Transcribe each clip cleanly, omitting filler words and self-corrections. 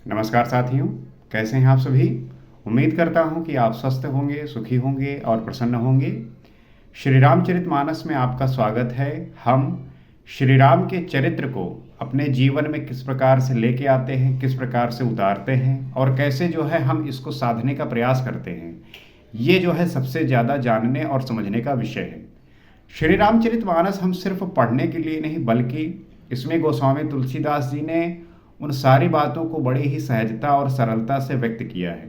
नमस्कार साथियों, कैसे हैं आप सभी। उम्मीद करता हूं कि आप स्वस्थ होंगे, सुखी होंगे और प्रसन्न होंगे। श्री रामचरितमानस में आपका स्वागत है। हम श्री राम के चरित्र को अपने जीवन में किस प्रकार से लेके आते हैं, किस प्रकार से उतारते हैं और कैसे जो है हम इसको साधने का प्रयास करते हैं, ये जो है सबसे ज़्यादा जानने और समझने का विषय है। श्री रामचरितमानस हम सिर्फ पढ़ने के लिए नहीं, बल्कि इसमें गोस्वामी तुलसीदास जी ने उन सारी बातों को बड़ी ही सहजता और सरलता से व्यक्त किया है।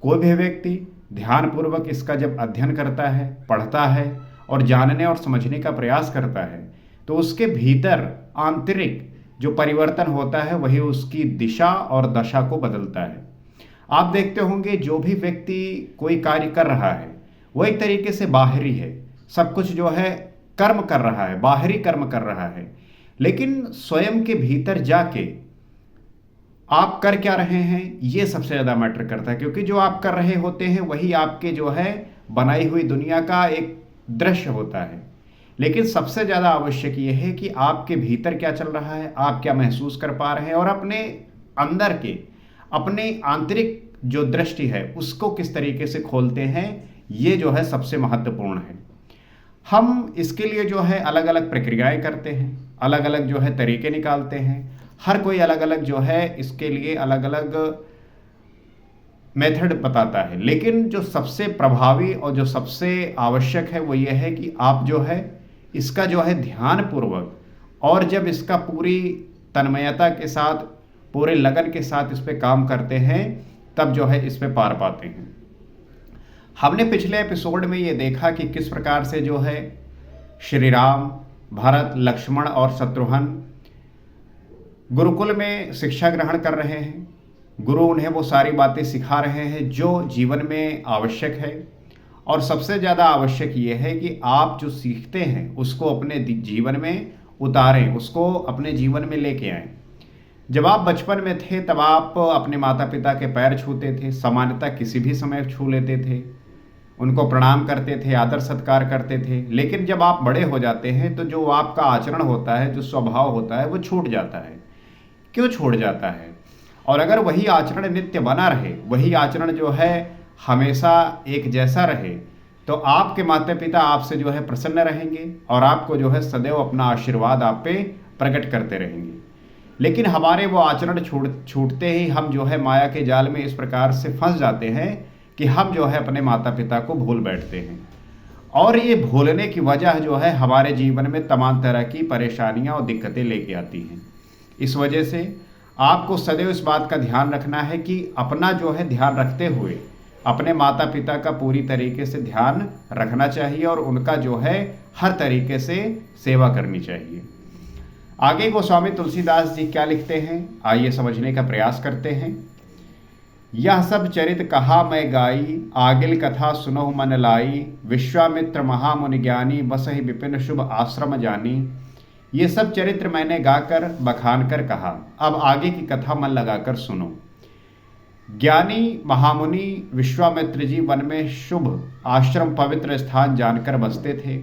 कोई भी व्यक्ति ध्यानपूर्वक इसका जब अध्ययन करता है, पढ़ता है और जानने और समझने का प्रयास करता है, तो उसके भीतर आंतरिक जो परिवर्तन होता है वही उसकी दिशा और दशा को बदलता है। आप देखते होंगे जो भी व्यक्ति कोई कार्य कर रहा है वो एक तरीके से बाहरी है, सब कुछ जो है कर्म कर रहा है, बाहरी कर्म कर रहा है। लेकिन स्वयं के भीतर जाके आप कर क्या रहे हैं, ये सबसे ज़्यादा मैटर करता है, क्योंकि जो आप कर रहे होते हैं वही आपके जो है बनाई हुई दुनिया का एक दृश्य होता है। लेकिन सबसे ज़्यादा आवश्यक ये है कि आपके भीतर क्या चल रहा है, आप क्या महसूस कर पा रहे हैं और अपने अंदर के अपने आंतरिक जो दृष्टि है उसको किस तरीके से खोलते हैं, ये जो है सबसे महत्वपूर्ण है। हम इसके लिए जो है अलग अलग प्रक्रियाएं करते हैं, अलग अलग जो है तरीके निकालते हैं। हर कोई अलग अलग जो है इसके लिए अलग अलग मेथड बताता है, लेकिन जो सबसे प्रभावी और जो सबसे आवश्यक है वो ये है कि आप जो है इसका जो है ध्यान पूर्वक और जब इसका पूरी तन्मयता के साथ, पूरे लगन के साथ इस पे काम करते हैं, तब जो है इस पे पार पाते हैं। हमने पिछले एपिसोड में ये देखा कि किस प्रकार से जो है श्री राम, भरत, लक्ष्मण और शत्रुघ्न गुरुकुल में शिक्षा ग्रहण कर रहे हैं। गुरु उन्हें वो सारी बातें सिखा रहे हैं जो जीवन में आवश्यक है। और सबसे ज़्यादा आवश्यक ये है कि आप जो सीखते हैं उसको अपने जीवन में उतारें, उसको अपने जीवन में लेके आएं। जब आप बचपन में थे तब आप अपने माता पिता के पैर छूते थे, सामान्यतः किसी भी समय छू लेते थे, उनको प्रणाम करते थे, आदर सत्कार करते थे। लेकिन जब आप बड़े हो जाते हैं तो जो आपका आचरण होता है, जो स्वभाव होता है, वो छूट जाता है। क्यों छूट जाता है? और अगर वही आचरण नित्य बना रहे, वही आचरण जो है हमेशा एक जैसा रहे, तो आपके माता पिता आपसे जो है प्रसन्न रहेंगे और आपको जो है सदैव अपना आशीर्वाद आप पे प्रकट करते रहेंगे। लेकिन हमारे वो आचरण छूटते ही हम जो है माया के जाल में इस प्रकार से फंस जाते हैं कि हम जो है अपने माता पिता को भूल बैठते हैं। और ये भूलने की वजह जो है हमारे जीवन में तमाम तरह की परेशानियां और दिक्कतें लेके आती हैं। इस वजह से आपको सदैव इस बात का ध्यान रखना है कि अपना जो है ध्यान रखते हुए अपने माता पिता का पूरी तरीके से ध्यान रखना चाहिए और उनका जो है हर तरीके से सेवा करनी चाहिए। आगे गोस्वामी तुलसीदास जी क्या लिखते हैं, आइए समझने का प्रयास करते हैं। यह सब चरित कहा मैं गाई, आगिल कथा सुनो मन लाई, विश्वामित्र महामुनि ज्ञानी, बसहि विपिन शुभ आश्रम जानी। ये सब चरित्र मैंने गाकर बखान कर कहा, अब आगे की कथा मन लगाकर सुनो। ज्ञानी महामुनि विश्वामित्र जी वन में शुभ आश्रम पवित्र स्थान जानकर बसते थे।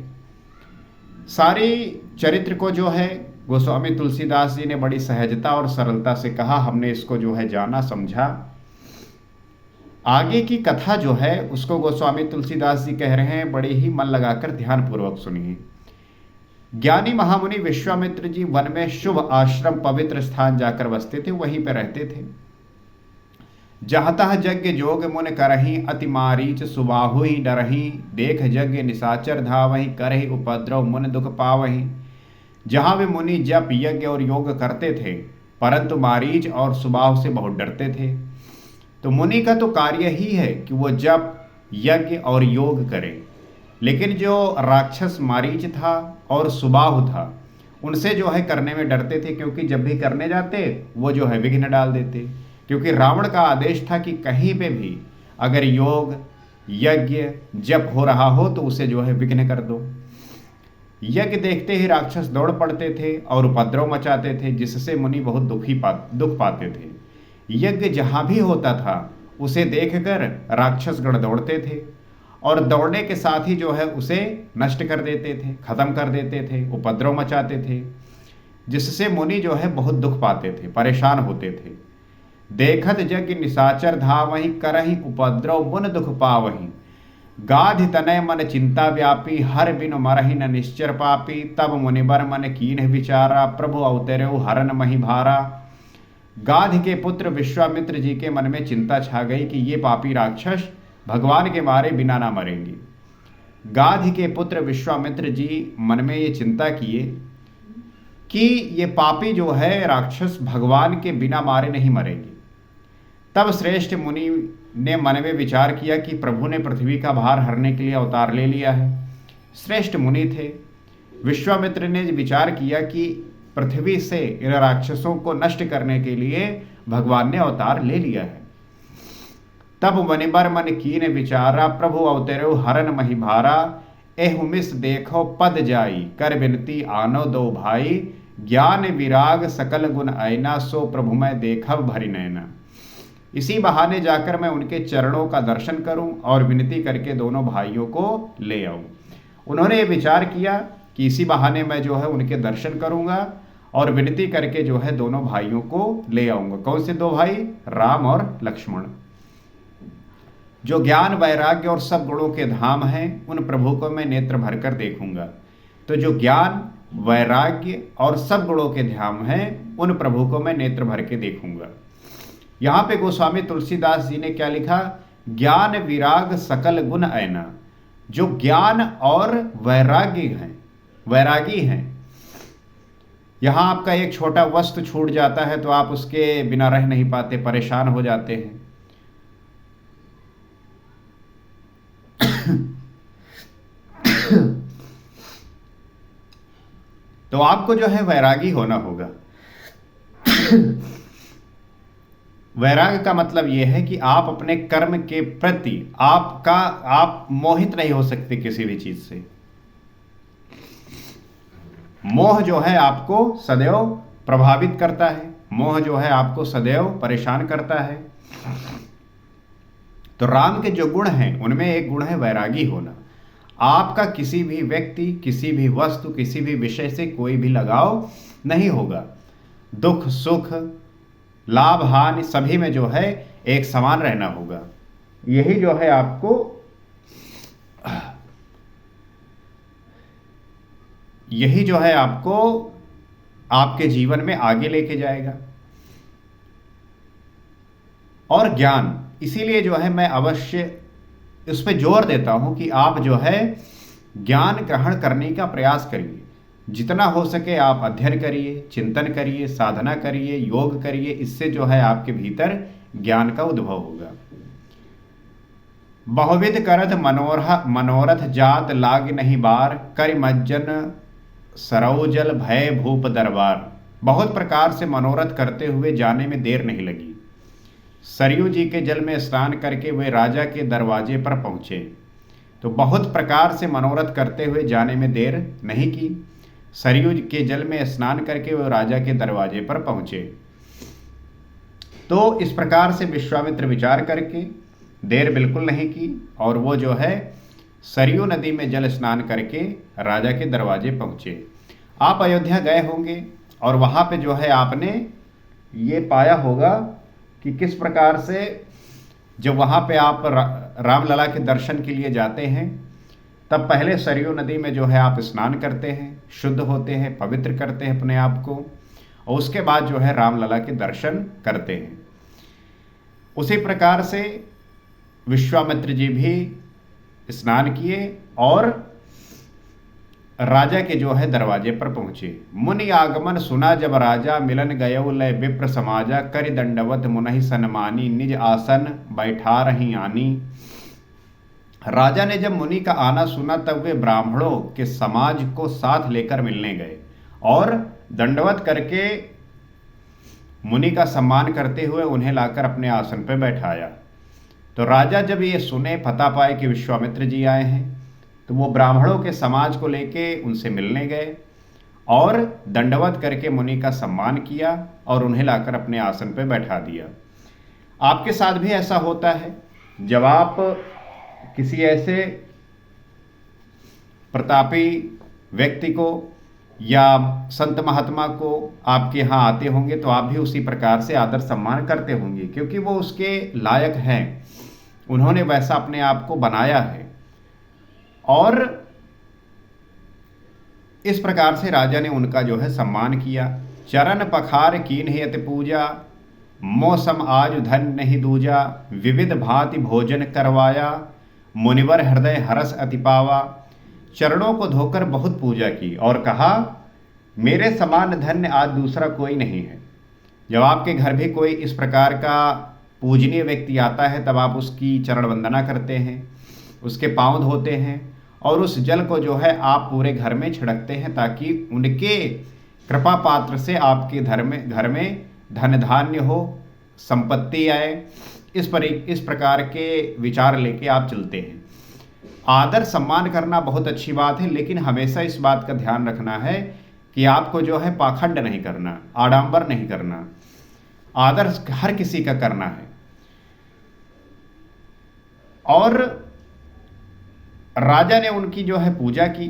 सारे चरित्र को जो है गोस्वामी तुलसीदास जी ने बड़ी सहजता और सरलता से कहा, हमने इसको जो है जाना, समझा। आगे की कथा जो है उसको गोस्वामी तुलसीदास जी कह रहे हैं, बड़े ही मन लगाकर ध्यानपूर्वक सुनिए। ज्ञानी महामुनि विश्वामित्र जी वन में शुभ आश्रम पवित्र स्थान जाकर बसते थे, वहीं पर रहते थे। जहाँ तह यज्ञ जोग मुन करही, अति मारीच सुबाहु ही डरही, देख यज्ञ निशाचर धावही, करही उपद्रव मुन दुख पावही। जहाँ वे मुनि जप यज्ञ और योग करते थे, परंतु मारीच और सुबाहु से बहुत डरते थे। तो मुनि का तो कार्य ही है कि वो जप यज्ञ और योग करे, लेकिन जो राक्षस मारीच था और सुबाहु था, उनसे जो है करने में डरते थे, क्योंकि जब भी करने जाते वो जो है विघ्न डाल देते। क्योंकि रावण का आदेश था कि कहीं पे भी अगर योग, यज्ञ, जप हो रहा हो तो उसे जो है विघ्न कर दो। यज्ञ देखते ही राक्षस दौड़ पड़ते थे और उपद्रव मचाते थे, जिससे मुनि बहुत दुख पाते थे। यज्ञ जहाँ भी होता था उसे देखकर राक्षस गण दौड़ते थे और दौड़ने के साथ ही जो है उसे नष्ट कर देते थे, खत्म कर देते थे, उपद्रव मचाते थे, जिससे मुनि जो है बहुत दुख पाते थे, परेशान होते थे। देखत जग निशाचर धावहि करहि उपद्रव मुन दुख पावहि। गाधि तनय मन चिंता व्यापी हर बिन मरहि न निश्चर पापी। तब मुनिबर मन कीन्ह विचारा प्रभु अवतरऊ हरन मही भारा। गाधि के पुत्र विश्वामित्र जी के मन में चिंता छा गई कि ये पापी राक्षस भगवान के मारे बिना ना मरेंगे। गाधि के पुत्र विश्वामित्र जी मन में ये चिंता किए कि ये पापी जो है राक्षस भगवान के बिना मारे नहीं मरेंगे। तब श्रेष्ठ मुनि ने मन में विचार किया कि प्रभु ने पृथ्वी का भार हरने के लिए अवतार ले लिया है। श्रेष्ठ मुनि थे। विश्वामित्र ने विचार किया कि पृथ्वी से इन राक्षसों को नष्ट करने के लिए भगवान ने अवतार ले लिया है। तब मुनिबर मन कीन विचारा प्रभु अवतरो हरन मही भारा। एहु मिस देखो पद जाई कर विनती आनो दो भाई। ज्ञान विराग सकल गुण आयना सो प्रभु मैं देखव भरी नैना। इसी बहाने जाकर मैं उनके चरणों का दर्शन करूं और विनती करके दोनों भाइयों को ले आऊं। उन्होंने ये विचार किया कि इसी बहाने मैं जो है उनके दर्शन करूंगा और विनती करके जो है दोनों भाइयों को ले आऊंगा। कौन से दो भाई? राम और लक्ष्मण। जो ज्ञान वैराग्य और सब गुणों के धाम हैं उन प्रभु को मैं नेत्र भरकर देखूंगा। तो जो ज्ञान वैराग्य और सब गुणों के धाम हैं उन प्रभु को मैं नेत्र भर के देखूंगा। यहां पे गोस्वामी तुलसीदास जी ने क्या लिखा? ज्ञान विराग सकल गुण ऐना। जो ज्ञान और वैरागी हैं। यहां आपका एक छोटा वस्तु छूट जाता है तो आप उसके बिना रह नहीं पाते, परेशान हो जाते हैं। तो आपको जो है वैरागी होना होगा। वैराग्य का मतलब यह है कि आप अपने कर्म के प्रति आप मोहित नहीं हो सकते किसी भी चीज से। मोह जो है आपको सदैव प्रभावित करता है, मोह जो है आपको सदैव परेशान करता है। तो राम के जो गुण हैं उनमें एक गुण है वैरागी होना। आपका किसी भी व्यक्ति, किसी भी वस्तु, किसी भी विषय से कोई भी लगाव नहीं होगा। दुख सुख लाभ हानि सभी में जो है एक समान रहना होगा। यही जो है आपको आपके जीवन में आगे लेके जाएगा। और ज्ञान, इसीलिए जो है मैं अवश्य उस पर जोर देता हूं कि आप जो है ज्ञान ग्रहण करने का प्रयास करिए। जितना हो सके आप अध्ययन करिए, चिंतन करिए, साधना करिए, योग करिए। इससे जो है आपके भीतर ज्ञान का उद्भव होगा। बहुविध करत मनोरथ जात लाग नहीं बार। कर मज्जन सरोजल भय भूप दरबार। बहुत प्रकार से मनोरथ करते हुए जाने में देर नहीं लगी। सरयू जी के जल में स्नान करके वे राजा के दरवाजे पर पहुंचे। तो बहुत प्रकार से मनोरथ करते हुए जाने में देर नहीं की। सरयू के जल में स्नान करके वे राजा के दरवाजे पर पहुंचे। तो इस प्रकार से विश्वामित्र विचार करके देर बिल्कुल नहीं की और वो जो है सरयू नदी में जल स्नान करके राजा के दरवाजे पहुंचे। आप अयोध्या गए होंगे और वहां पे जो है आपने ये पाया होगा कि किस प्रकार से जब वहां पे आप रामलला के दर्शन के लिए जाते हैं तब पहले सरयू नदी में जो है आप स्नान करते हैं, शुद्ध होते हैं, पवित्र करते हैं अपने आप को और उसके बाद जो है रामलला के दर्शन करते हैं। उसी प्रकार से विश्वामित्र जी भी स्नान किए और राजा के जो है दरवाजे पर पहुंचे। मुनि आगमन सुना जब राजा मिलन गयो लय विप्र समाजा। करि दंडवत मुनहि सन्मानी निज आसन बैठा रही आनी। राजा ने जब मुनि का आना सुना तब वे ब्राह्मणों के समाज को साथ लेकर मिलने गए और दंडवत करके मुनि का सम्मान करते हुए उन्हें लाकर अपने आसन पर बैठाया। तो राजा जब ये सुने, पता पाए कि विश्वामित्र जी आए हैं, तो वो ब्राह्मणों के समाज को लेके उनसे मिलने गए और दंडवत करके मुनि का सम्मान किया और उन्हें लाकर अपने आसन पर बैठा दिया। आपके साथ भी ऐसा होता है जब आप किसी ऐसे प्रतापी व्यक्ति को या संत महात्मा को आपके यहाँ आते होंगे तो आप भी उसी प्रकार से आदर सम्मान करते होंगे, क्योंकि वो उसके लायक हैं, उन्होंने वैसा अपने आप को बनाया है। और इस प्रकार से राजा ने उनका जो है सम्मान किया। चरण पखार कीन्हि अति पूजा, मौसम आज धन नहीं दूजा, विविध भांति भोजन करवाया, मुनिवर हृदय हरस अति पावा। चरणों को धोकर बहुत पूजा की और कहा, मेरे समान धन्य आज दूसरा कोई नहीं है। जब आपके घर भी कोई इस प्रकार का पूजनीय व्यक्ति आता है तब आप उसकी चरण वंदना करते हैं, उसके पांव धोते हैं और उस जल को जो है आप पूरे घर में छिड़कते हैं, ताकि उनके कृपा पात्र से आपके घर में धन धान्य हो, संपत्ति आए। इस प्रकार के विचार लेके आप चलते हैं। आदर सम्मान करना बहुत अच्छी बात है, लेकिन हमेशा इस बात का ध्यान रखना है कि आपको जो है पाखंड नहीं करना, आडंबर नहीं करना। आदर हर किसी का करना है। और राजा ने उनकी जो है पूजा की।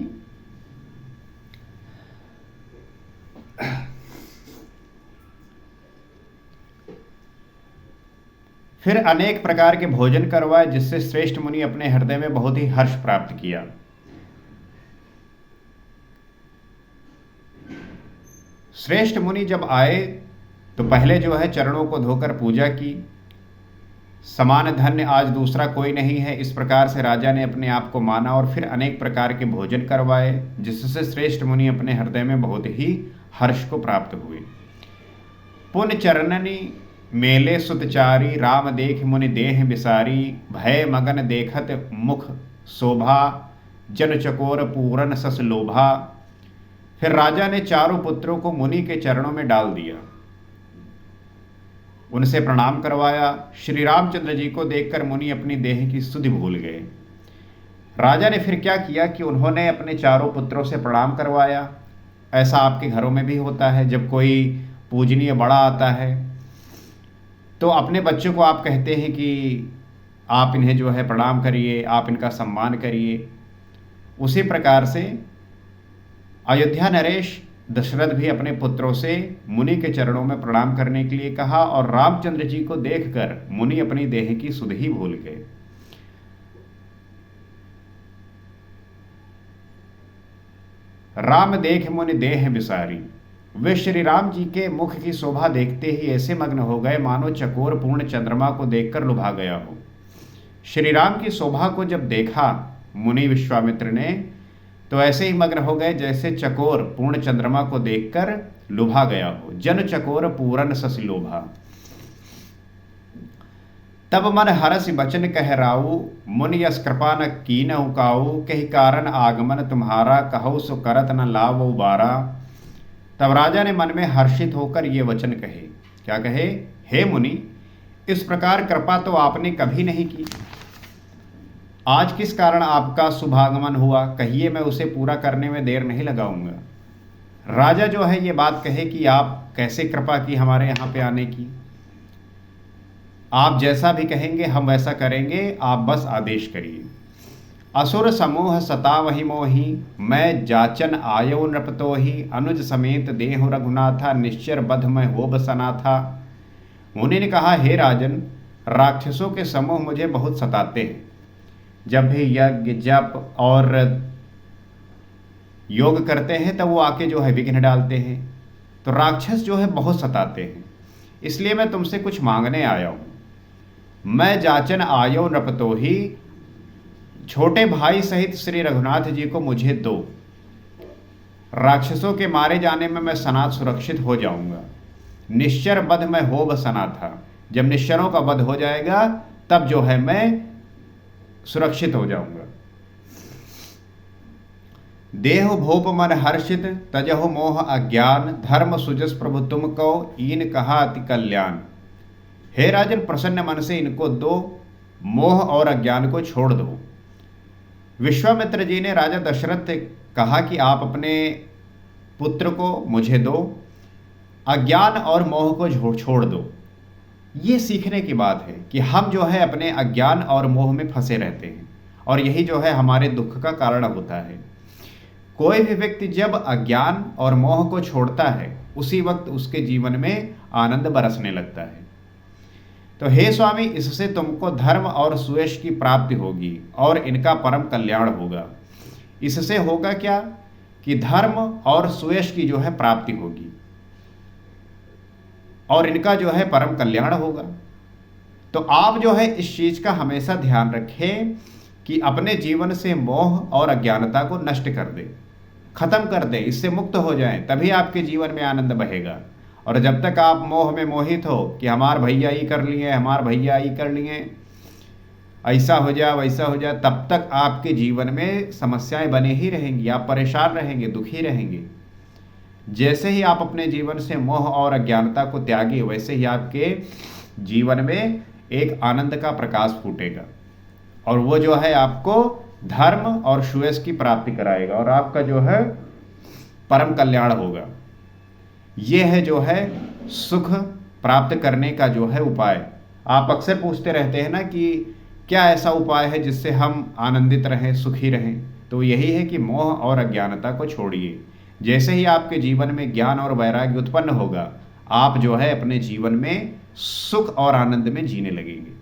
फिर अनेक प्रकार के भोजन करवाए, जिससे श्रेष्ठ मुनि अपने हृदय में बहुत ही हर्ष प्राप्त किया। श्रेष्ठ मुनि जब आए तो पहले जो है चरणों को धोकर पूजा की। समान धन्य आज दूसरा कोई नहीं है, इस प्रकार से राजा ने अपने आप को माना और फिर अनेक प्रकार के भोजन करवाए, जिससे श्रेष्ठ मुनि अपने हृदय में बहुत ही हर्ष को प्राप्त हुए। पुन चरणनी मेले सुतचारी, राम देख मुनि देह बिसारी, भय मगन देखत मुख शोभा, जन चकोर पूरन सस लोभा। फिर राजा ने चारों पुत्रों को मुनि के चरणों में डाल दिया, उनसे प्रणाम करवाया। श्री रामचंद्र जी को देखकर मुनि अपनी देह की सुधि भूल गए। राजा ने फिर क्या किया कि उन्होंने अपने चारों पुत्रों से प्रणाम करवाया। ऐसा आपके घरों में भी होता है, जब कोई पूजनीय बड़ा आता है तो अपने बच्चों को आप कहते हैं कि आप इन्हें जो है प्रणाम करिए, आप इनका सम्मान करिए। उसी प्रकार से अयोध्या नरेश दशरथ भी अपने पुत्रों से मुनि के चरणों में प्रणाम करने के लिए कहा, और रामचंद्र जी को देखकर मुनि अपनी देह की सुध ही भूल गए। राम देख मुनि देह बिसारी, वे श्री राम जी के मुख की शोभा देखते ही ऐसे मग्न हो गए मानो चकोर पूर्ण चंद्रमा को देखकर लुभा गया हो। श्री राम की शोभा को जब देखा मुनि विश्वामित्र ने तो ऐसे ही मग्न हो गए जैसे चकोर पूर्ण चंद्रमा को देखकर लुभा गया हो। जन चकोर पूरन सस लोभा। तब मन हरसि बचन कह राऊ, मुनि यस कृपा न कीनहु काऊ, कहि कारण आगमन तुम्हारा, कहु सो करत न लावो बारा। तब राजा ने मन में हर्षित होकर ये वचन कहे। क्या कहे? हे मुनि, इस प्रकार कृपा तो आपने कभी नहीं की। आज किस कारण आपका शुभागमन हुआ, कहिए, मैं उसे पूरा करने में देर नहीं लगाऊंगा। राजा जो है ये बात कहे कि आप कैसे कृपा की हमारे यहाँ पे आने की। आप जैसा भी कहेंगे हम वैसा करेंगे, आप बस आदेश करिए। असुर समूह सतावहि मोहि, मैं जाचन आयो नृपतोहि, अनुज समेत देहु रघुनाथा, निश्चर बध में हो बसना था। मुनि ने कहा, हे राजन, राक्षसों के समूह मुझे बहुत सताते हैं। जब भी यज्ञ जप और योग करते हैं तब वो आके जो है विघ्न डालते हैं। तो राक्षस जो है बहुत सताते हैं, इसलिए मैं तुमसे कुछ मांगने आया हूं। मैं जाचन आयो नृपतोहि, छोटे भाई सहित श्री रघुनाथ जी को मुझे दो। राक्षसों के मारे जाने में मैं सनात सुरक्षित हो जाऊंगा। निश्चर बध में हो बसना था, जब निश्चरों का वध हो जाएगा तब जो है मैं सुरक्षित हो जाऊंगा। देह भोप मन हर्षित, तजहु मोह अज्ञान, धर्म सुजस प्रभु तुम को, इन कहा अति कल्याण। हे राजन, प्रसन्न मन से इनको दो, मोह और अज्ञान को छोड़ दो। विश्वामित्र जी ने राजा दशरथ से कहा कि आप अपने पुत्र को मुझे दो, अज्ञान और मोह को छोड़ दो। ये सीखने की बात है कि हम जो है अपने अज्ञान और मोह में फंसे रहते हैं और यही जो है हमारे दुख का कारण होता है। कोई भी व्यक्ति जब अज्ञान और मोह को छोड़ता है उसी वक्त उसके जीवन में आनंद बरसने लगता है। तो हे स्वामी, इससे तुमको धर्म और सुयश की प्राप्ति होगी और इनका परम कल्याण होगा। इससे होगा क्या कि धर्म और सुयश की जो है प्राप्ति होगी और इनका जो है परम कल्याण होगा। तो आप जो है इस चीज का हमेशा ध्यान रखें कि अपने जीवन से मोह और अज्ञानता को नष्ट कर दे, खत्म कर दे, इससे मुक्त हो जाएं, तभी आपके जीवन में आनंद बहेगा। और जब तक आप मोह में मोहित हो कि हमार भैया ही कर लिए, हमार भैया ही कर लिए, ऐसा हो जाए वैसा हो जाए, तब तक आपके जीवन में समस्याएं बने ही रहेंगी, आप परेशान रहेंगे, दुखी रहेंगे। जैसे ही आप अपने जीवन से मोह और अज्ञानता को त्यागे, वैसे ही आपके जीवन में एक आनंद का प्रकाश फूटेगा और वो जो है आपको धर्म और सुयश की प्राप्ति कराएगा और आपका जो है परम कल्याण होगा। ये है जो है सुख प्राप्त करने का जो है उपाय। आप अक्सर पूछते रहते हैं ना कि क्या ऐसा उपाय है जिससे हम आनंदित रहें, सुखी रहें। तो यही है कि मोह और अज्ञानता को छोड़िए। जैसे ही आपके जीवन में ज्ञान और वैराग्य उत्पन्न होगा, आप जो है अपने जीवन में सुख और आनंद में जीने लगेंगे।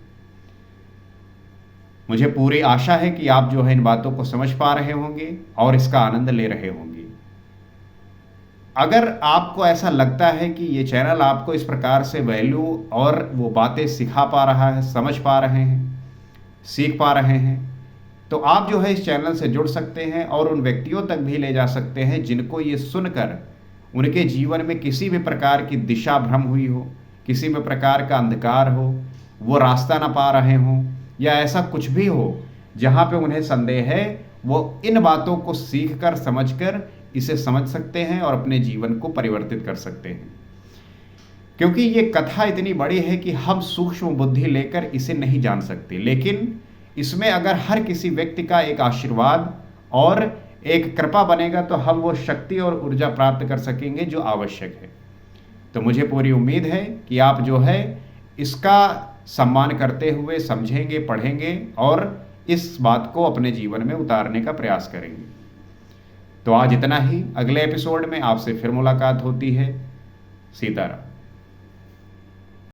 मुझे पूरी आशा है कि आप जो है इन बातों को समझ पा रहे होंगे और इसका आनंद ले रहे होंगे। अगर आपको ऐसा लगता है कि ये चैनल आपको इस प्रकार से वैल्यू और वो बातें सिखा पा रहा है, समझ पा रहे हैं, सीख पा रहे हैं, तो आप जो है इस चैनल से जुड़ सकते हैं और उन व्यक्तियों तक भी ले जा सकते हैं जिनको ये सुनकर उनके जीवन में किसी भी प्रकार की दिशा भ्रम हुई हो, किसी भी प्रकार का अंधकार हो, वो रास्ता ना पा रहे हों या ऐसा कुछ भी हो जहाँ पे उन्हें संदेह है, वो इन बातों को सीख कर समझ कर इसे समझ सकते हैं और अपने जीवन को परिवर्तित कर सकते हैं। क्योंकि ये कथा इतनी बड़ी है कि हम सूक्ष्म बुद्धि लेकर इसे नहीं जान सकते, लेकिन इसमें अगर हर किसी व्यक्ति का एक आशीर्वाद और एक कृपा बनेगा तो हम वो शक्ति और ऊर्जा प्राप्त कर सकेंगे जो आवश्यक है। तो मुझे पूरी उम्मीद है कि आप जो है इसका सम्मान करते हुए समझेंगे, पढ़ेंगे और इस बात को अपने जीवन में उतारने का प्रयास करेंगे। तो आज इतना ही। अगले एपिसोड में आपसे फिर मुलाकात होती है। सीताराम।